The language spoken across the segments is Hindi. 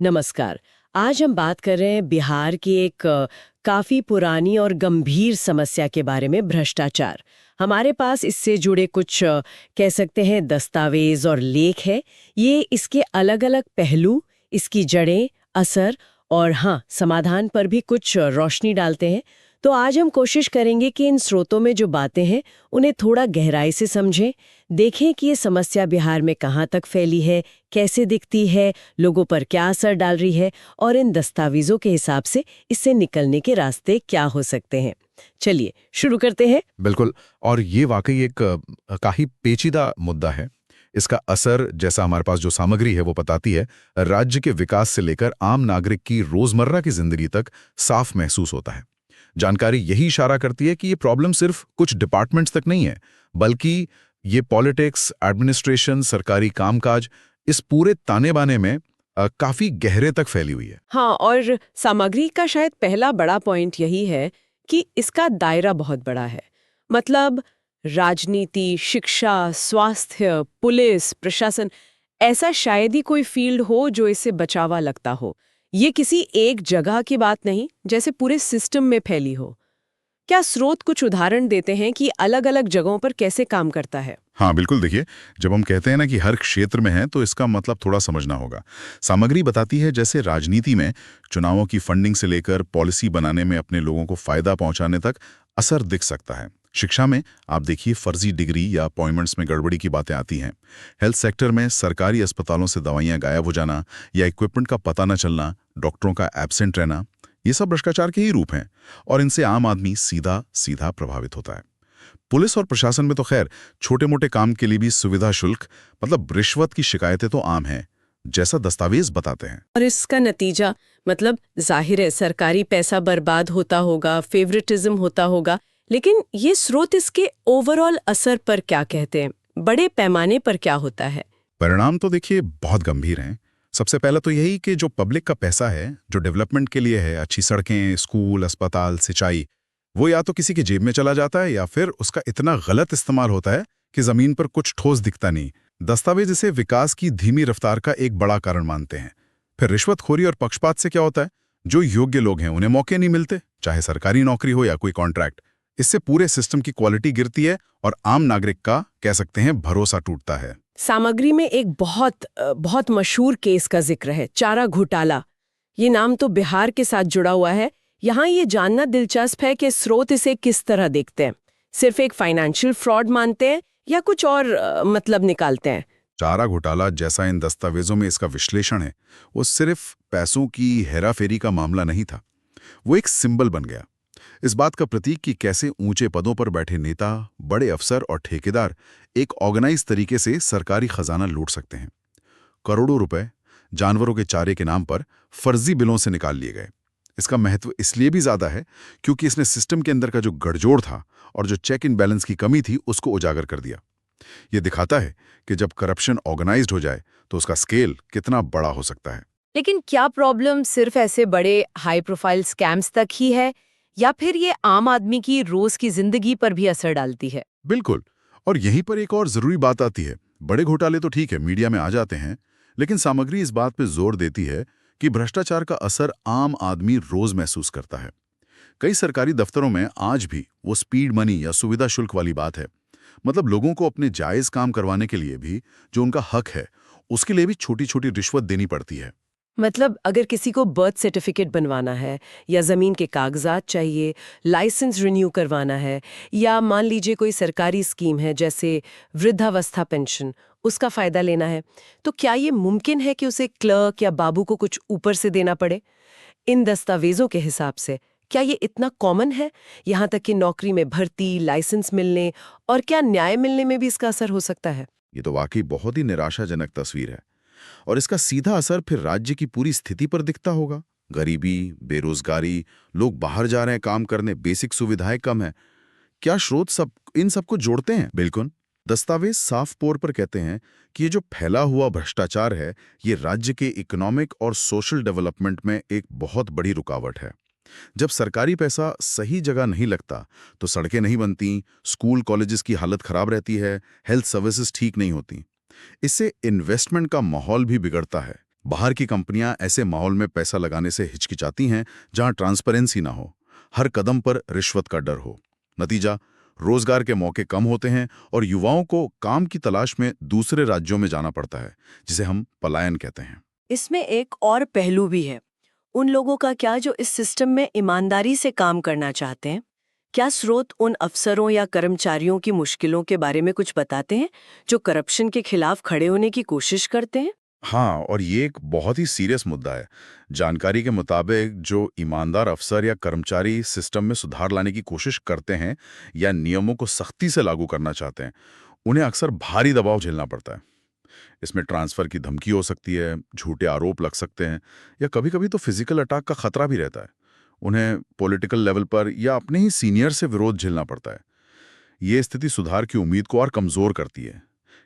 नमस्कार। आज हम बात कर रहे हैं बिहार की एक काफ़ी पुरानी और गंभीर समस्या के बारे में, भ्रष्टाचार। हमारे पास इससे जुड़े कुछ कह सकते हैं दस्तावेज और लेख है। ये इसके अलग-अलग पहलू, इसकी जड़ें, असर और हाँ, समाधान पर भी कुछ रोशनी डालते हैं। तो आज हम कोशिश करेंगे कि इन स्रोतों में जो बातें हैं, उन्हें थोड़ा गहराई से समझें, देखें कि ये समस्या बिहार में कहाँ तक फैली है, कैसे दिखती है, लोगों पर क्या असर डाल रही है और इन दस्तावेजों के हिसाब से इससे निकलने के रास्ते क्या हो सकते हैं। चलिए शुरू करते हैं। बिल्कुल। और ये वाकई एक काफी पेचीदा मुद्दा है। इसका असर, जैसा हमारे पास जो सामग्री है वो बताती है, राज्य के विकास से लेकर आम नागरिक की रोजमर्रा की जिंदगी तक साफ महसूस होता है। जानकारी यही इशारा करती है कि ये प्रॉब्लम सिर्फ कुछ डिपार्टमेंट्स तक नहीं है, बल्कि ये पॉलिटिक्स, एडमिनिस्ट्रेशन, सरकारी कामकाज, इस पूरे ताने बाने में काफी गहरे तक फैली हुई है। हाँ, और सामग्री का शायद पहला बड़ा पॉइंट यही है कि इसका दायरा बहुत बड़ा है। मतलब राजनीति, शिक्षा, स्वास्थ्य, पुलिस, प्रशासन, ऐसा शायद ही कोई फील्ड हो जो इससे बचावा लगता हो। ये किसी एक जगह की बात नहीं, जैसे पूरे सिस्टम में फैली हो। क्या स्रोत कुछ उदाहरण देते हैं कि अलग-अलग जगहों पर कैसे काम करता है? हाँ बिल्कुल, देखिए, जब हम कहते हैं ना कि हर क्षेत्र में है, तो इसका मतलब थोड़ा समझना होगा। सामग्री बताती है जैसे राजनीति में चुनावों की फंडिंग से लेकर पॉलिसी बनाने में अपने लोगों को फायदा पहुंचाने तक असर दिख सकता है। शिक्षा में आप देखिए, फर्जी डिग्री या अपॉइंटमेंट्स में गड़बड़ी की बातें आती हैं। हेल्थ सेक्टर में सरकारी अस्पतालों से दवाइयां गायब हो जाना या इक्विपमेंट का पता न चलना, डॉक्टरों का एब्सेंट रहना, ये सब भ्रष्टाचार के ही रूप हैं और इनसे आम आदमी सीधा सीधा प्रभावित होता है। पुलिस और प्रशासन में तो खैर छोटे मोटे काम के लिए भी सुविधा शुल्क, मतलब रिश्वत की शिकायतें तो आम हैं, जैसा दस्तावेज बताते हैं। और इसका नतीजा, मतलब जाहिर है सरकारी पैसा बर्बाद होता होगा, फेवरेटिज्म होता होगा, लेकिन ये स्रोत इसके ओवरऑल असर पर क्या कहते हैं? बड़े पैमाने पर क्या होता है? परिणाम तो देखिए बहुत गंभीर हैं। सबसे पहला तो यही कि जो पब्लिक का पैसा है, जो डेवलपमेंट के लिए है, अच्छी सड़कें, स्कूल, अस्पताल, सिंचाई, वो या तो किसी की जेब में चला जाता है या फिर उसका इतना गलत इस्तेमाल होता है कि जमीन पर कुछ ठोस दिखता नहीं। दस्तावेज इसे विकास की धीमी रफ्तार का एक बड़ा कारण मानते हैं। फिर रिश्वतखोरी और पक्षपात से क्या होता है? जो योग्य लोग हैं उन्हें मौके नहीं मिलते, चाहे सरकारी नौकरी हो या कोई कॉन्ट्रैक्ट। इससे पूरे सिस्टम की क्वालिटी गिरती है और आम नागरिक का, कह सकते हैं, भरोसा टूटता है। सामग्री में एक बहुत मशहूर केस का जिक्र है, चारा घोटाला। ये नाम तो बिहार के साथ जुड़ा हुआ है। यहाँ ये जानना दिलचस्प है कि स्रोत इसे किस तरह देखते हैं। सिर्फ एक फाइनेंशियल फ्रॉड मानते हैं या कुछ और मतलब निकालते हैं? चारा घोटाला जैसा इन दस्तावेजों में इसका विश्लेषण है, वो सिर्फ पैसों की हेराफेरी का मामला नहीं था। वो एक सिंबल बन गया, इस बात का प्रतीक कि कैसे ऊंचे पदों पर बैठे नेता, बड़े अफसर और ठेकेदार एक ऑर्गेनाइज तरीके से सरकारी खजाना लूट सकते हैं। करोड़ों रुपए जानवरों के चारे के नाम पर फर्जी बिलों से निकाल लिए गए। इसका महत्व इसलिए भी ज्यादा है क्योंकि इसने सिस्टम के अंदर का जो गड़जोड़ था और जो चेक इन बैलेंस की कमी थी, उसको उजागर कर दिया। ये दिखाता है कि जब करप्शन ऑर्गेनाइज्ड हो जाए तो उसका स्केल कितना बड़ा हो सकता है। लेकिन क्या प्रॉब्लम सिर्फ ऐसे बड़े हाई प्रोफाइल स्कैम्स तक ही है या फिर ये आम आदमी की रोज की जिंदगी पर भी असर डालती है? बिल्कुल। और यहीं पर एक और जरूरी बात आती है। बड़े घोटाले तो ठीक है, मीडिया में आ जाते हैं, लेकिन सामग्री इस बात पे जोर देती है कि भ्रष्टाचार का असर आम आदमी रोज महसूस करता है। कई सरकारी दफ्तरों में आज भी वो स्पीड मनी या सुविधा शुल्क वाली बात है। मतलब लोगों को अपने जायज काम करवाने के लिए भी, जो उनका हक है, उसके लिए भी छोटी छोटी रिश्वत देनी पड़ती है। मतलब अगर किसी को बर्थ सर्टिफिकेट बनवाना है या ज़मीन के कागजात चाहिए, लाइसेंस रिन्यू करवाना है, या मान लीजिए कोई सरकारी स्कीम है जैसे वृद्धावस्था पेंशन, उसका फ़ायदा लेना है, तो क्या ये मुमकिन है कि उसे क्लर्क या बाबू को कुछ ऊपर से देना पड़े? इन दस्तावेज़ों के हिसाब से क्या ये इतना कॉमन है? यहाँ तक कि नौकरी में भर्ती, लाइसेंस मिलने और क्या न्याय मिलने में भी इसका असर हो सकता है? ये तो वाकई बहुत ही निराशाजनक तस्वीर है। और इसका सीधा असर फिर राज्य की पूरी स्थिति पर दिखता होगा। गरीबी, बेरोजगारी, लोग बाहर जा रहे हैं काम करने, बेसिक सुविधाएं कम है। क्या स्रोत सब इन सबको जोड़ते हैं? बिल्कुल। दस्तावेज साफ तौर पर कहते हैं कि ये जो फैला हुआ भ्रष्टाचार है, ये राज्य के इकोनॉमिक और सोशल डेवलपमेंट में एक बहुत बड़ी रुकावट है। जब सरकारी पैसा सही जगह नहीं लगता तो सड़कें नहीं बनती, स्कूल कॉलेजेस की हालत खराब रहती है, हेल्थ सर्विसेज ठीक नहीं होती। इससे इन्वेस्टमेंट का माहौल भी बिगड़ता है। बाहर की कंपनियां ऐसे माहौल में पैसा लगाने से हिचकिचाती हैं जहां ट्रांसपेरेंसी ना हो, हर कदम पर रिश्वत का डर हो। नतीजा, रोजगार के मौके कम होते हैं और युवाओं को काम की तलाश में दूसरे राज्यों में जाना पड़ता है, जिसे हम पलायन कहते हैं। इसमें एक और पहलू भी है। उन लोगों का क्या जो इस सिस्टम में ईमानदारी से काम करना चाहते हैं? क्या स्रोत उन अफसरों या कर्मचारियों की मुश्किलों के बारे में कुछ बताते हैं जो करप्शन के खिलाफ खड़े होने की कोशिश करते हैं? हाँ, और ये एक बहुत ही सीरियस मुद्दा है। जानकारी के मुताबिक जो ईमानदार अफसर या कर्मचारी सिस्टम में सुधार लाने की कोशिश करते हैं या नियमों को सख्ती से लागू करना चाहते हैं, उन्हें अक्सर भारी दबाव झेलना पड़ता है। इसमें ट्रांसफर की धमकी हो सकती है, झूठे आरोप लग सकते हैं या कभी-कभी तो फिजिकल अटैक का खतरा भी रहता है। उन्हें पॉलिटिकल लेवल पर या अपने ही सीनियर से विरोध झेलना पड़ता है। ये स्थिति सुधार की उम्मीद को और कमजोर करती है,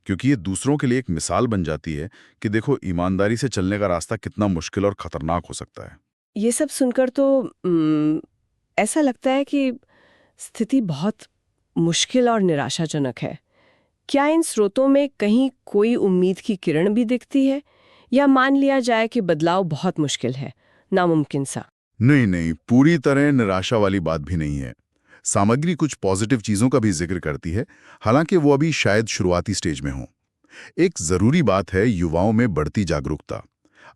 क्योंकि ये दूसरों के लिए एक मिसाल बन जाती है कि देखो ईमानदारी से चलने का रास्ता कितना मुश्किल और खतरनाक हो सकता है। ये सब सुनकर तो ऐसा लगता है कि स्थिति बहुत मुश्किल और निराशाजनक है। क्या इन स्रोतों में कहीं कोई उम्मीद की किरण भी दिखती है, या मान लिया जाए कि बदलाव बहुत मुश्किल है, नामुमकिन सा? नहीं, पूरी तरह निराशा वाली बात भी नहीं है। सामग्री कुछ पॉजिटिव चीजों का भी जिक्र करती है, हालांकि वो अभी शायद शुरुआती स्टेज में हो। एक जरूरी बात है युवाओं में बढ़ती जागरूकता।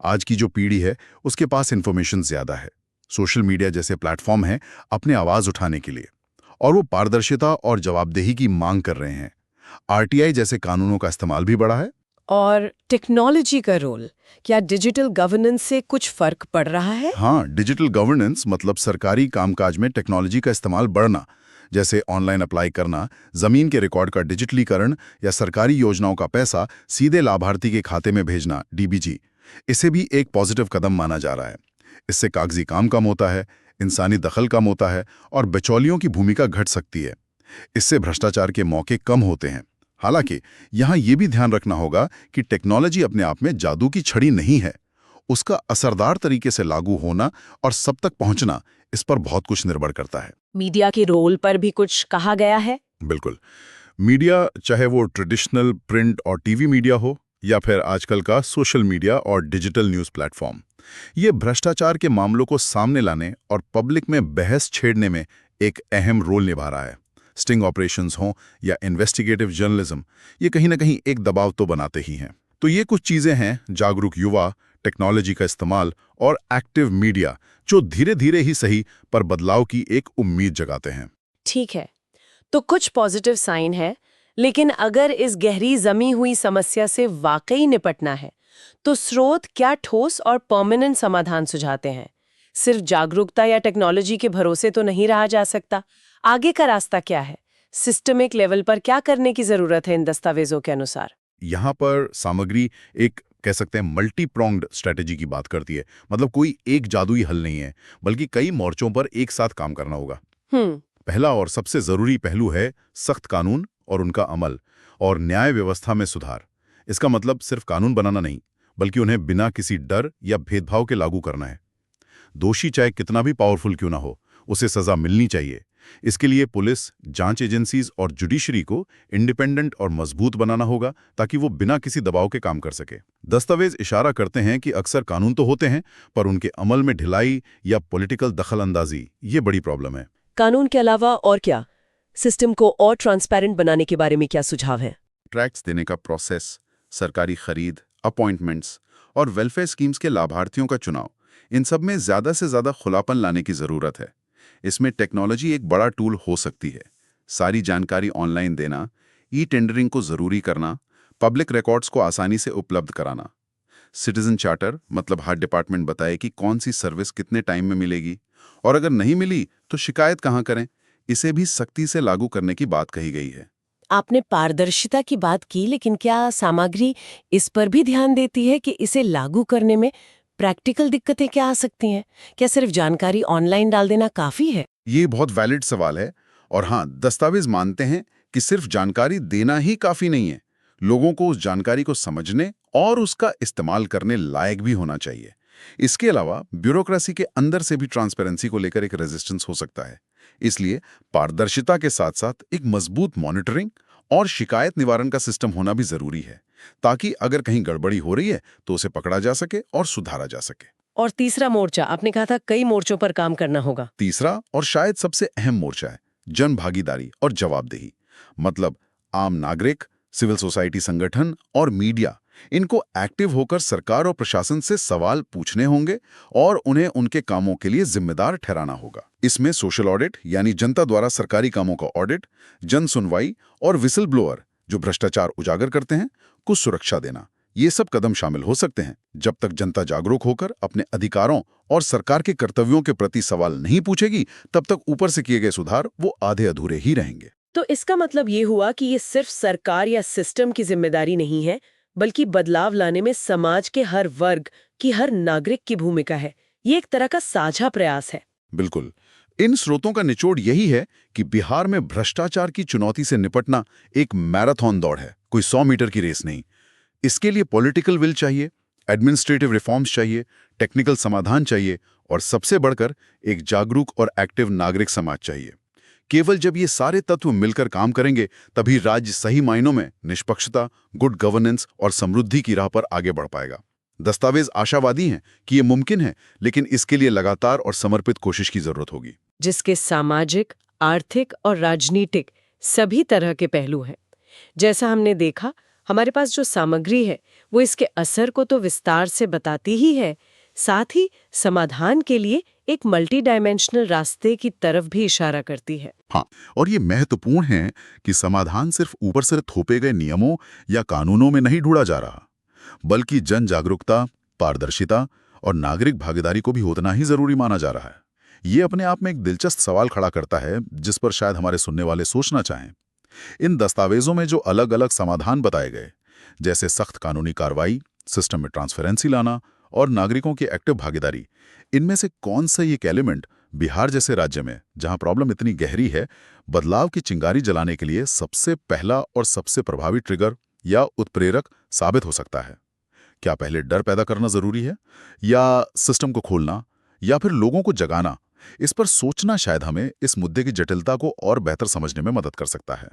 आज की जो पीढ़ी है उसके पास इंफॉर्मेशन ज्यादा है, सोशल मीडिया जैसे प्लेटफॉर्म हैं अपने आवाज उठाने के लिए, और वो पारदर्शिता और जवाबदेही की मांग कर रहे हैं। आरटीआई जैसे कानूनों का इस्तेमाल भी बढ़ा है। और टेक्नोलॉजी का रोल, क्या डिजिटल गवर्नेंस से कुछ फर्क पड़ रहा है? हाँ, डिजिटल गवर्नेंस मतलब सरकारी कामकाज में टेक्नोलॉजी का इस्तेमाल बढ़ना, जैसे ऑनलाइन अप्लाई करना, जमीन के रिकॉर्ड का डिजिटलीकरण या सरकारी योजनाओं का पैसा सीधे लाभार्थी के खाते में भेजना, डीबीजी। इसे भी एक पॉजिटिव कदम माना जा रहा है। इससे कागजी काम कम होता है, इंसानी दखल कम होता है और बिचौलियों की भूमिका घट सकती है। इससे भ्रष्टाचार के मौके कम होते हैं। हालांकि यहां यह भी ध्यान रखना होगा कि टेक्नोलॉजी अपने आप में जादू की छड़ी नहीं है। उसका असरदार तरीके से लागू होना और सब तक पहुंचना, इस पर बहुत कुछ निर्भर करता है। मीडिया के रोल पर भी कुछ कहा गया है? बिल्कुल। मीडिया, चाहे वो ट्रेडिशनल प्रिंट और टीवी मीडिया हो या फिर आजकल का सोशल मीडिया और डिजिटल न्यूज़ प्लेटफॉर्म, ये भ्रष्टाचार के मामलों को सामने लाने और पब्लिक में बहस छेड़ने में एक अहम रोल निभा रहा है। स्टिंग ऑपरेशंस हों या इन्वेस्टिगेटिव जर्नलिज्म, ये कहीं ना कहीं एक दबाव तो बनाते ही हैं। तो ये कुछ चीजें हैं, जागरूक युवा, टेक्नोलॉजी का इस्तेमाल और एक्टिव मीडिया, जो धीरे धीरे ही सही पर बदलाव की एक उम्मीद जगाते हैं। ठीक है, तो कुछ पॉजिटिव साइन है, लेकिन अगर इस गहरी जमी हुई समस्या से वाकई निपटना है, तो स्रोत क्या ठोस और परमानेंट समाधान सुझाते हैं? सिर्फ जागरूकता या टेक्नोलॉजी के भरोसे तो नहीं रहा जा सकता। आगे का रास्ता क्या है? सिस्टमिक लेवल पर क्या करने की जरूरत है इन दस्तावेजों के अनुसार? यहाँ पर सामग्री एक कह सकते हैं मल्टी प्रोंग्ड स्ट्रेटेजी की बात करती है। मतलब कोई एक जादुई हल नहीं है, बल्कि कई मोर्चों पर एक साथ काम करना होगा। पहला और सबसे जरूरी पहलू है सख्त कानून और उनका अमल और न्याय व्यवस्था में सुधार। इसका मतलब सिर्फ कानून बनाना नहीं, बल्कि उन्हें बिना किसी डर या भेदभाव के लागू करना है। दोषी चाहे कितना भी पावरफुल क्यों ना हो, उसे सजा मिलनी चाहिए। इसके लिए पुलिस, जांच एजेंसीज और जुडिशरी को इंडिपेंडेंट और मजबूत बनाना होगा, ताकि वो बिना किसी दबाव के काम कर सके। दस्तावेज इशारा करते हैं कि अक्सर कानून तो होते हैं, पर उनके अमल में ढिलाई या पॉलिटिकल दखलंदाजी, ये बड़ी प्रॉब्लम है। कानून के अलावा और क्या? सिस्टम को और ट्रांसपेरेंट बनाने के बारे में क्या सुझाव है? टैक्स देने का प्रोसेस, सरकारी खरीद, अपॉइंटमेंट्स और वेलफेयर स्कीम्स के लाभार्थियों का चुनाव, इन सब में ज्यादा से ज्यादा खुलापन लाने की जरूरत है। इसमें टेक्नोलॉजी एक बड़ा टूल हो सकती है। सारी जानकारी ऑनलाइन देना, ई टेंडरिंग को जरूरी करना, पब्लिक रिकॉर्ड्स को आसानी से उपलब्ध कराना। सिटीजन चार्टर मतलब हर डिपार्टमेंट बताए कि कौन सी सर्विस कितने टाइम में मिलेगी, और अगर नहीं मिली तो शिकायत कहाँ करें, इसे भी सख्ती से लागू करने की बात कही गई है। आपने पारदर्शिता की बात की, लेकिन क्या सामग्री इस पर भी ध्यान देती है कि इसे लागू करने में प्रैक्टिकल दिक्कतें क्या आ सकती हैं? क्या सिर्फ जानकारी ऑनलाइन डाल देना काफी है? ये बहुत वैलिड सवाल है। और हाँ, दस्तावेज मानते हैं कि सिर्फ जानकारी देना ही काफी नहीं है। लोगों को उस जानकारी को समझने और उसका इस्तेमाल करने लायक भी होना चाहिए। इसके अलावा ब्यूरोक्रेसी के अंदर से भी ट्रांसपेरेंसी को लेकर एक रेजिस्टेंस हो सकता है। इसलिए पारदर्शिता के साथ साथ एक मजबूत मॉनिटरिंग और शिकायत निवारण का सिस्टम होना भी जरूरी है, ताकि अगर कहीं गड़बड़ी हो रही है तो उसे पकड़ा जा सके और सुधारा जा सके। और तीसरा मोर्चा, आपने कहा था कई मोर्चों पर काम करना होगा। तीसरा और शायद सबसे अहम मोर्चा है जन भागीदारी और जवाबदेही। मतलब आम नागरिक, सिविल सोसाइटी संगठन और मीडिया, इनको एक्टिव होकर सरकार और प्रशासन से सवाल पूछने होंगे और उन्हें उनके कामों के लिए जिम्मेदार ठहराना होगा। इसमें सोशल ऑडिट यानी जनता द्वारा सरकारी कामों का ऑडिट, जन सुनवाई और विसल ब्लोअर जो भ्रष्टाचार उजागर करते हैं, को सुरक्षा देना, ये सब कदम शामिल हो सकते हैं। जब तक जनता जागरूक होकर अपने अधिकारों और सरकार के कर्तव्यों के प्रति सवाल नहीं पूछेगी, तब तक ऊपर से किए गए सुधार वो आधे अधूरे ही रहेंगे। तो इसका मतलब ये हुआ कि ये सिर्फ सरकार या सिस्टम की जिम्मेदारी नहीं है, बल्कि बदलाव लाने में समाज के हर वर्ग की, हर नागरिक की भूमिका है। ये एक तरह का साझा प्रयास है। बिल्कुल। इन स्रोतों का निचोड़ यही है कि बिहार में भ्रष्टाचार की चुनौती से निपटना एक मैराथन दौड़ है, कोई 100 मीटर की रेस नहीं। इसके लिए पॉलिटिकल विल चाहिए, एडमिनिस्ट्रेटिव रिफॉर्म्स चाहिए, टेक्निकल समाधान चाहिए और सबसे बढ़कर एक जागरूक और एक्टिव नागरिक समाज चाहिए। केवल जब ये सारे तत्व मिलकर काम करेंगे, तभी राज्य सही मायनों में निष्पक्षता, गुड गवर्नेंस और समृद्धि की राह पर आगे बढ़ पाएगा। दस्तावेज आशावादी हैं कि ये मुमकिन है, लेकिन इसके लिए लगातार और समर्पित कोशिश की जरूरत होगी, जिसके सामाजिक, आर्थिक और राजनीतिक सभी तरह के पहलू हैं। जैसा हमने देखा, हमारे पास जो सामग्री है वो इसके असर को तो विस्तार से बताती ही है, साथ ही समाधान के लिए एक मल्टी डायमेंशनल रास्ते की तरफ भी इशारा करती है। हाँ, और ये महत्वपूर्ण है कि समाधान सिर्फ ऊपर से थोपे गए नियमों या कानूनों में नहीं ढूंढा जा रहा, बल्कि जन जागरूकता, पारदर्शिता और नागरिक भागीदारी को भी उतना ही जरूरी माना जा रहा है। ये अपने आप में एक दिलचस्प सवाल खड़ा करता है, जिस पर शायद हमारे सुनने वाले सोचना चाहें। इन दस्तावेजों में जो अलग अलग समाधान बताए गए, जैसे सख्त कानूनी कार्रवाई, सिस्टम में ट्रांसपेरेंसी लाना और नागरिकों की एक्टिव भागीदारी, इनमें से कौन सा एक एलिमेंट बिहार जैसे राज्य में, जहां प्रॉब्लम इतनी गहरी है, बदलाव की चिंगारी जलाने के लिए सबसे पहला और सबसे प्रभावी ट्रिगर या उत्प्रेरक साबित हो सकता है? क्या पहले डर पैदा करना जरूरी है, या सिस्टम को खोलना, या फिर लोगों को जगाना? इस पर सोचना शायद हमें इस मुद्दे की जटिलता को और बेहतर समझने में मदद कर सकता है।